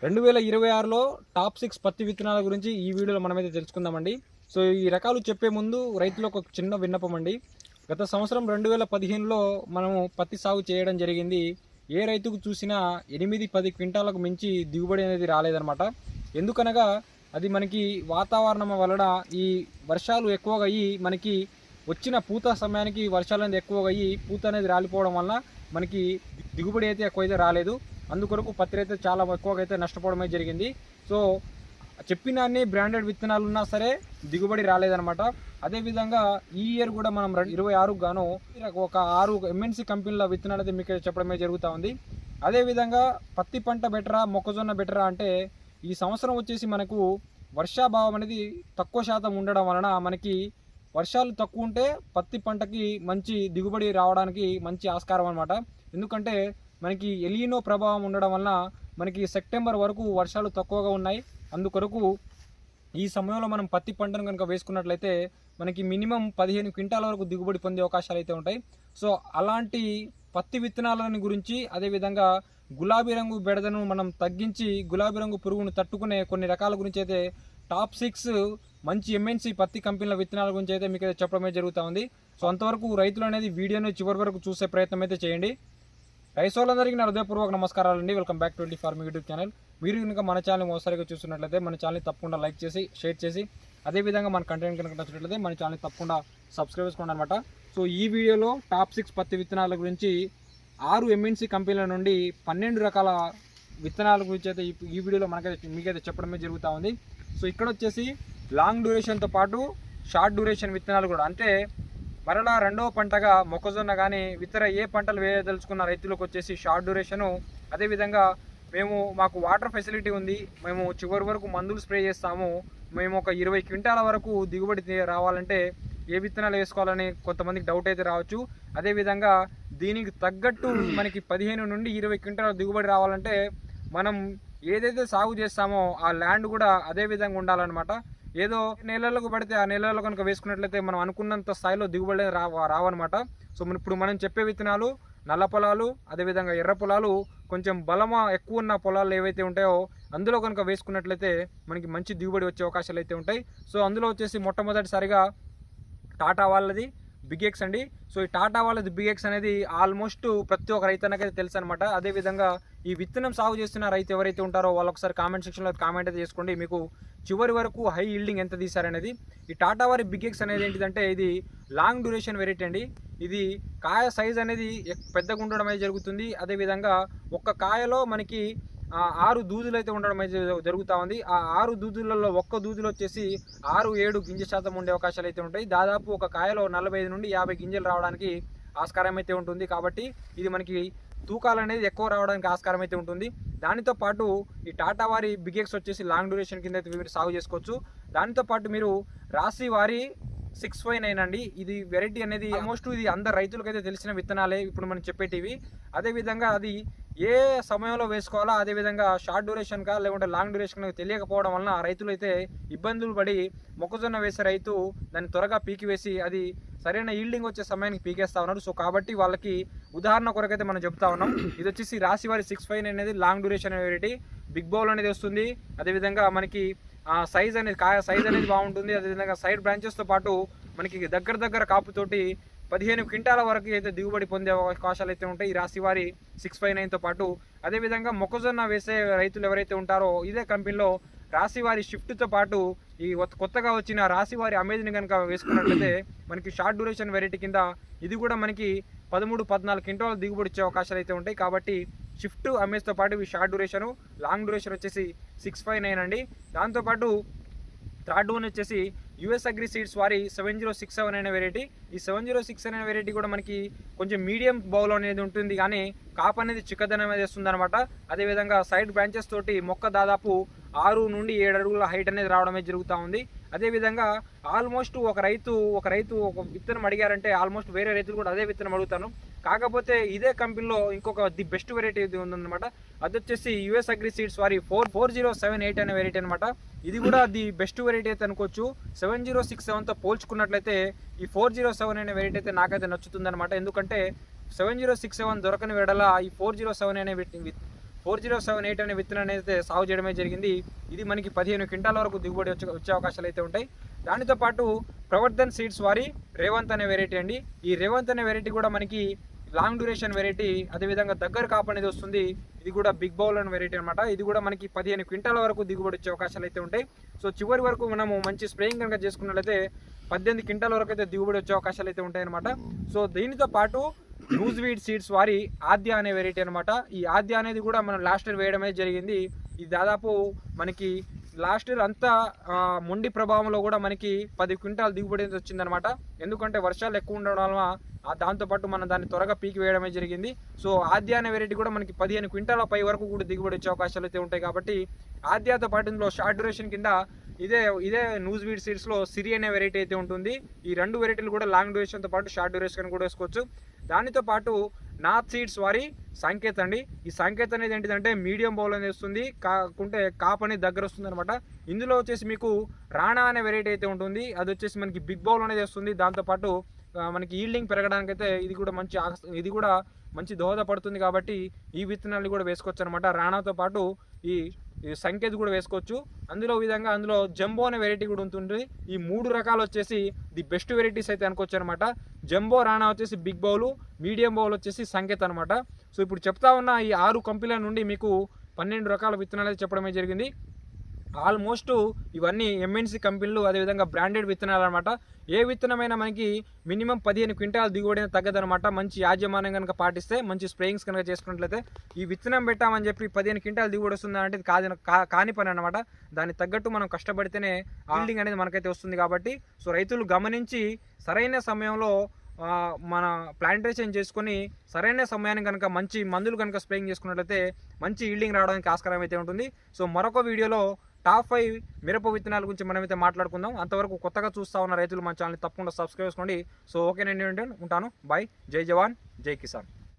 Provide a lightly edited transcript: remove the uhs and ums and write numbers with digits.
2026లో top 6 పత్తి విత్తనాల గురించి ఈ వీడియోలో మనమైతే తెలుసుకుందామండి. సో ఈ రకాలు చెప్పే ముందు రైతులకు ఒక చిన్న విన్నపం అండి. గత సంవత్సరం 2015లో మనము పత్తి సాగు చేయడం జరిగింది. ఏ రైతుకు చూసినా 8-10 క్వింటాలకు మించి దిగుబడి అనేది రాలేదన్నమాట. ఎందుకనగా అది మనకి వాతావరణం వలన ఈ వర్షాలు ఎక్కువగా అయ్యి మనకి వచ్చిన పూత సమయానికి వర్షాలు అనేది ఎక్కువగా అయ్యి పూత అనేది రాలిపోవడం వలన మనకి దిగుబడి అయితే ఎక్కువైతే రాలేదు. అందుకొరకు పత్తి అయితే చాలా ఎక్కువగా అయితే నష్టపోవడమే జరిగింది. సో చెప్పిన అన్ని బ్రాండెడ్ విత్తనాలు ఉన్నా సరే దిగుబడి రాలేదన్నమాట. అదేవిధంగా ఈ ఇయర్ కూడా మనం 26 గాను ఒక 6 ఎంఎన్సీ కంపెనీల విత్తనాలు అయితే మీకు చెప్పడమే జరుగుతూ ఉంది. అదేవిధంగా పత్తి పంట బెటరా మొక్కజొన్న బెటరా అంటే ఈ సంవత్సరం వచ్చేసి మనకు వర్షాభావం అనేది తక్కువ శాతం ఉండడం వలన మనకి వర్షాలు తక్కువ ఉంటే పత్తి పంటకి మంచి దిగుబడి రావడానికి మంచి ఆస్కారం అనమాట. ఎందుకంటే మనకి ఎలినో ప్రభావం ఉండడం వలన మనకి సెప్టెంబర్ వరకు వర్షాలు తక్కువగా ఉన్నాయి. అందుకొరకు ఈ సమయంలో మనం పత్తి పంటను కనుక వేసుకున్నట్లయితే మనకి మినిమం 15 క్వింటాల వరకు దిగుబడి పొందే అవకాశాలు అయితే ఉంటాయి. సో అలాంటి పత్తి విత్తనాలని గురించి, అదేవిధంగా గులాబీ రంగు బెడదను మనం తగ్గించి గులాబీ రంగు పురుగును తట్టుకునే కొన్ని రకాల గురించి అయితే టాప్ 6 మంచి ఎంఎన్సీ పత్తి కంపెనీల విత్తనాల గురించి అయితే మీకు చెప్పడమే జరుగుతూ ఉంది. సో అంతవరకు రైతులు అనేది వీడియోని చివరి వరకు చూసే ప్రయత్నం అయితే చేయండి. రైతులందరికీ నా హృదయపూర్వక నమస్కారాలండి. Welcome back to farming YouTube channel. మీరు కనుక మన ఛానల్ మోసారిగా చూస్తున్నట్లయితే మన ఛానల్ తప్పకుండా లైక్ చేసి షేర్ చేసి, అదేవిధంగా మన కంటెంట్ కనుక నచ్చినట్లయితే మన ఛానల్ తప్పకుండా సబ్స్క్రైబ్ చేసుకోండి అనమాట. సో ఈ వీడియోలో టాప్ 6 పత్తి విత్తనాల గురించి 6 ఎంఎన్సీ కంపెనీల నుండి 12 రకాల విత్తనాల గురించి అయితే ఈ వీడియోలో మీకైతే చెప్పడమే జరుగుతూ ఉంది. సో ఇక్కడ వచ్చేసి లాంగ్ డ్యూరేషన్తో పాటు షార్ట్ డ్యూరేషన్ విత్తనాలు కూడా, అంటే మరలా రెండవ పంటగా మొక్కజొన్న కానీ ఇతర ఏ పంటలు వేయదలుచుకున్న రైతులకు వచ్చేసి షార్ట్ డ్యూరేషను. అదేవిధంగా మాకు వాటర్ ఫెసిలిటీ ఉంది, మేము చివరి వరకు మందులు స్ప్రే చేస్తాము, మేము ఒక 20 క్వింటాల వరకు దిగుబడి రావాలంటే ఏ విత్తనాలు వేసుకోవాలని కొంతమందికి డౌట్ అయితే రావచ్చు. అదేవిధంగా దీనికి తగ్గట్టు మనకి 15 నుండి 20 క్వింటాల దిగుబడి రావాలంటే మనం ఏదైతే సాగు చేస్తామో ఆ ల్యాండ్ కూడా అదే విధంగా ఉండాలన్నమాట. ఏదో నెలలకు పడితే ఆ నెలల్లో కనుక వేసుకున్నట్లయితే మనం అనుకున్నంత స్థాయిలో దిగుబడి రావన్నమాట. సో ఇప్పుడు మనం చెప్పే విత్తనాలు నల్ల పొలాలు, అదేవిధంగా ఎర్ర పొలాలు, కొంచెం బలమా ఎక్కువ ఉన్న పొలాలు ఏవైతే ఉంటాయో అందులో కనుక వేసుకున్నట్లయితే మనకి మంచి దిగుబడి వచ్చే అవకాశాలు అయితే ఉంటాయి. సో అందులో వచ్చేసి మొట్టమొదటిసారిగా టాటా వాళ్ళది బిగ్ ఎక్స్ అండి. సో ఈ టాటా వాళ్ళది బిగ్ ఎక్స్ అనేది ఆల్మోస్ట్ ప్రతి ఒక్క రైతన్నకైతే తెలుసు అనమాట. అదేవిధంగా ఈ విత్తనం సాగు చేస్తున్న రైతు ఎవరైతే ఉంటారో వాళ్ళు ఒకసారి కామెంట్ సెక్షన్లో కామెంట్ అయితే చేసుకోండి, మీకు చివరి వరకు హై ఈల్డింగ్ ఎంత తీశారనేది. ఈ టాటా వారి బిగ్ ఎక్స్ అనేది ఏంటిదంటే ఇది లాంగ్ డ్యూరేషన్ వెరైటీ అండి. ఇది కాయ సైజ్ అనేది పెద్దగా ఉండడం అయితే జరుగుతుంది. అదేవిధంగా ఒక్క కాయలో మనకి 6 దూదులు అయితే ఉండడం అయితే జరుగుతూ ఉంది. ఆ 6 దూదులలో ఒక్క దూదులు వచ్చేసి 6-7 గింజ శాతం ఉండే అవకాశాలు అయితే ఉంటాయి. దాదాపు ఒక కాయలో 45 నుండి 50 గింజలు రావడానికి ఆస్కారం అయితే ఉంటుంది. కాబట్టి ఇది మనకి తూకాలు అనేది ఎక్కువ రావడానికి ఆస్కారం అయితే ఉంటుంది. దానితో పాటు ఈ టాటా వారి బిగ్ ఎక్స్ వచ్చేసి లాంగ్ డ్యూరేషన్ కింద అయితే మీరు సాగు చేసుకోవచ్చు. దానితో పాటు మీరు రాశి వారి 659 అండి. ఇది వెరైటీ అనేది ఆల్మోస్ట్ ఇది అందరు రైతులకైతే తెలిసిన విత్తనాలే ఇప్పుడు మనం చెప్పేటివి. అదేవిధంగా అది ఏ సమయంలో వేసుకోవాలా, అదేవిధంగా షార్ట్ డ్యూరేషన్గా లేకుంటే లాంగ్ డ్యూరేషన్ తెలియకపోవడం వలన రైతులు అయితే ఇబ్బందులు పడి మొక్కజొన్న వేసే రైతు దాన్ని త్వరగా పీకి వేసి అది సరైన ఈల్డింగ్ వచ్చే సమయానికి పీకేస్తా ఉన్నారు. సో కాబట్టి వాళ్ళకి ఉదాహరణ కొరకైతే మనం చెప్తా ఉన్నాం. ఇది వచ్చేసి రాశి వారి 659 అనేది long duration variety. Big bowl అనేది వస్తుంది. అదేవిధంగా మనకి సైజ్ అనేది కాయ సైజ్ అనేది బాగుంటుంది. అదేవిధంగా సైడ్ బ్రాంచెస్తో పాటు మనకి దగ్గర కాపుతోటి 15 క్వింటాల వరకు అయితే దిగుబడి పొందే అవకాశాలు అయితే ఉంటాయి ఈ రాశివారి 659తో పాటు. అదేవిధంగా మొక్కజొన్న వేసే రైతులు ఎవరైతే ఉంటారో ఇదే కంపెనీలో రాశివారి షిఫ్ట్తో పాటు ఈ కొత్తగా వచ్చిన రాశివారి అమేజ్ని కనుక వేసుకున్నట్లయితే మనకి షార్ట్ డ్యూరేషన్ వెరైటీ కింద ఇది కూడా మనకి 13-14 క్వింటాల దిగుబడి వచ్చే అవకాశాలు అయితే ఉంటాయి. కాబట్టి షిఫ్ట్ అమేజ్తో పాటు ఇవి షార్ట్ డ్యూరేషను, లాంగ్ డ్యూరేషన్ వచ్చేసి 659 అండి. దాంతోపాటు థర్డ్ వన్ వచ్చేసి యుఎస్ అగ్రి సీడ్స్ వారి 7067 అనే వెరైటీ. ఈ 7067 అనే వెరైటీ కూడా మనకి కొంచెం మీడియం బౌల్ అనేది ఉంటుంది, కానీ కాప్ అనేది చిక్కదనం అనేది వస్తుంది అనమాట. అదేవిధంగా సైడ్ బ్రాంచెస్ తోటి మొక్క దాదాపు 6 నుండి 7 అడుగుల హైట్ అనేది రావడమే జరుగుతూ ఉంది. అదేవిధంగా ఆల్మోస్ట్ ఒక రైతు ఒక విత్తనం అడిగారంటే ఆల్మోస్ట్ వేరే రైతులు కూడా అదే విత్తనం అడుగుతాను. కాకపోతే ఇదే కంపెనీలో ఇంకొక ది బెస్ట్ వెరైటీ ఉందన్నమాట. అది వచ్చేసి యుఎస్ అగ్రి సీడ్స్ వారి 4078 అనే వెరైటీ అనమాట. ఇది కూడా ది బెస్ట్ వెరైటీ అయితే అనుకోవచ్చు. 7067తో పోల్చుకున్నట్లయితే ఈ 407 అనే వెరైటీ అయితే నాకైతే నచ్చుతుంది అనమాట. ఎందుకంటే 7067 దొరకని వేడల ఈ 407 అనే 4078 అనే విత్తనాన్ని అయితే సాగు చేయడమే జరిగింది. ఇది మనకి 15 క్వింటాల వరకు దిగుబడి వచ్చే అవకాశాలు అయితే ఉంటాయి. దానితో పాటు ప్రవర్ధన్ సీడ్స్ వారి రేవంత్ అనే వెరైటీ అండి. ఈ రేవంత్ అనే వెరైటీ కూడా మనకి లాంగ్ డ్యూరేషన్ వెరైటీ, అదేవిధంగా దగ్గర కాపు అనేది వస్తుంది. ఇది కూడా బిగ్ బౌల్ అనే వెరైటీ అనమాట. ఇది కూడా మనకి 15 క్వింటాల వరకు దిగుబడి వచ్చే అవకాశాలు అయితే ఉంటాయి. సో చివరి వరకు మనము మంచి స్ప్రేయింగ్ కనుక చేసుకున్నట్లయితే 18 క్వింటాల వరకు అయితే దిగుబడి వచ్చే అవకాశాలు అయితే ఉంటాయి అనమాట. సో దీనితో పాటు లూజ్ వీడ్ సీడ్స్ వారి ఆద్య అనే వెరైటీ అనమాట. ఈ ఆద్య అనేది కూడా మనం లాస్ట్ ఇయర్ వేయడమే జరిగింది. ఇది దాదాపు మనకి లాస్ట్ ఇయర్ అంతా మొండి ప్రభావంలో కూడా మనకి 10 క్వింటాల్ దిగుబడి వచ్చిందనమాట. ఎందుకంటే వర్షాలు ఎక్కువ ఉండడం వల్ల దాంతోపాటు మనం దాన్ని త్వరగా పీకి వేయడమే జరిగింది. సో ఆద్య అనే వెరైటీ కూడా మనకి 15 క్వింటాల పై వరకు కూడా దిగుబడి వచ్చే అవకాశాలు అయితే ఉంటాయి. కాబట్టి ఆద్యతో పాటు ఇందులో షార్ట్ డ్యూరేషన్ కింద ఇదే న్యూస్ వీడ్ సీడ్స్లో సిరి అనే వెరైటీ అయితే ఉంటుంది. ఈ 2 వెరైటీలు కూడా లాంగ్ డ్యూరేషన్తో పాటు షార్ట్ డ్యూరేషన్ కూడా వేసుకోవచ్చు. దానితో పాటు నాథ్ సీడ్స్ వారి సంకేత్ అండి. ఈ సంకేత్ అనేది ఏంటిదంటే మీడియం బౌల్ అనేది వస్తుంది, కాకుంటే కాప్ అనేది దగ్గర వస్తుంది అనమాట. ఇందులో వచ్చేసి మీకు రాణా అనే వెరైటీ అయితే ఉంటుంది. అది వచ్చేసి మనకి బిగ్ బౌల్ అనేది వస్తుంది. దాంతోపాటు మనకి ఈల్డింగ్ పెరగడానికి అయితే ఇది కూడా మంచి దోహదపడుతుంది. కాబట్టి ఈ విత్తనాలు కూడా వేసుకోవచ్చు అనమాట. రాణాతో పాటు ఈ సంకేత్ కూడా వేసుకోవచ్చు. అందులో జంబో అనే వెరైటీ కూడా ఉంటుంది. ఈ 3 రకాలు వచ్చేసి ది బెస్ట్ వెరైటీస్ అయితే అనుకోవచ్చు అనమాట. జంబో, రాణా వచ్చేసి బిగ్ బౌల్, మీడియం బౌల్ వచ్చేసి సంకేత్ అనమాట. సో ఇప్పుడు చెప్తా ఉన్న ఈ 6 కంపెనీల నుండి మీకు 12 రకాల విత్తనాలు అయితే చెప్పడమే జరిగింది. ఆల్మోస్ట్ ఇవన్నీ ఎంఎన్సీ కంపెనీలు, అదేవిధంగా బ్రాండెడ్ విత్తనాలు అనమాట. ఏ విత్తనమైనా మనకి మినిమం 15 క్వింటాల్ దిగుబడి తగ్గదనమాట. మంచి యాజమాన్యం కనుక పాటిస్తే, మంచి స్ప్రేయింగ్స్ కనుక చేసుకున్నట్లయితే. ఈ విత్తనం పెట్టామని చెప్పి 15 క్వింటాల్ దిగుబడి వస్తుందా అంటే కాని పని అనమాట. దానికి తగ్గట్టు మనం కష్టపడితేనే ఈల్డింగ్ అనేది మనకైతే వస్తుంది. కాబట్టి సో రైతులు గమనించి సరైన సమయంలో మన ప్లాంటేషన్ చేసుకొని సరైన సమయానికి కనుక మంచి మందులు కనుక స్ప్రేయింగ్ చేసుకున్నట్లయితే మంచి ఈల్డింగ్ రావడానికి ఆస్కారం అయితే ఉంటుంది. సో మరొక వీడియోలో టాప్ 5 మిరప విత్తనాల గురించి మనమైతే మాట్లాడుకుందాం. అంతవరకు కొత్తగా చూస్తూ ఉన్న రైతులు మన ఛానల్ని తప్పకుండా సబ్స్క్రైబ్ చేసుకోండి. సో ఓకే, నేను ఉంటాను. బాయ్. జై జవాన్, జై కిసాన్.